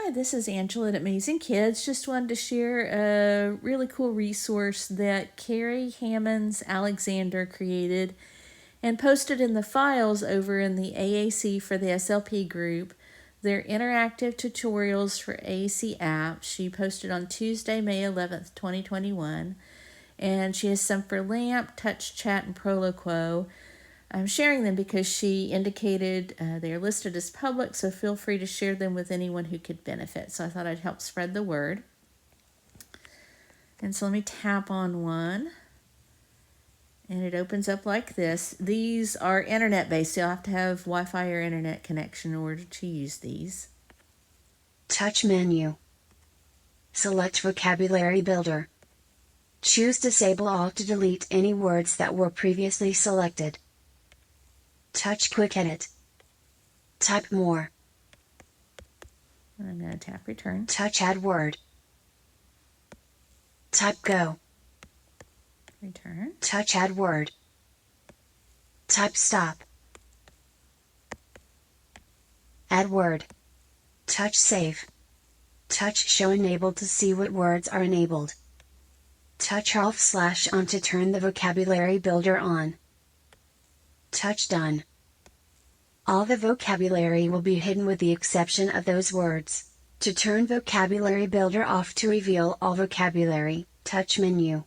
Hi, this is Angela at Amazing Kids. Just wanted to share a really cool resource that Kerry, Hammons, Alexander created and posted in the files over in the AAC for the SLP group. They're interactive tutorials for AAC apps. She posted on Tuesday, May 11th, 2021. And she has some for LAMP, TouchChat, and Proloquo. I'm sharing them because she indicated they are listed as public, so feel free to share them with anyone who could benefit. So I thought I'd help spread the word. And so let me tap on one. And it opens up like this. These are internet-based, so you'll have to have Wi-Fi or internet connection in order to use these. Touch menu. Select Vocabulary Builder. Choose Disable All to delete any words that were previously selected. Touch Quick Edit. Type more. And I'm going to tap Return. Touch Add Word. Type Go. Return. Touch Add Word. Type Stop. Add Word. Touch Save. Touch Show Enabled to see what words are enabled. Touch Off/On to turn the Vocabulary Builder on. Touch Done. All the vocabulary will be hidden with the exception of those words. To turn Vocabulary Builder off to reveal all vocabulary, touch Menu.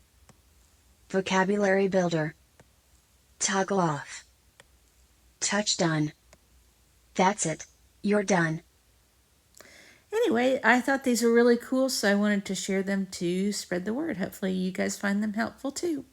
Vocabulary Builder. Toggle off. Touch Done. That's it. You're done. Anyway, I thought these were really cool, so I wanted to share them to spread the word. Hopefully you guys find them helpful too.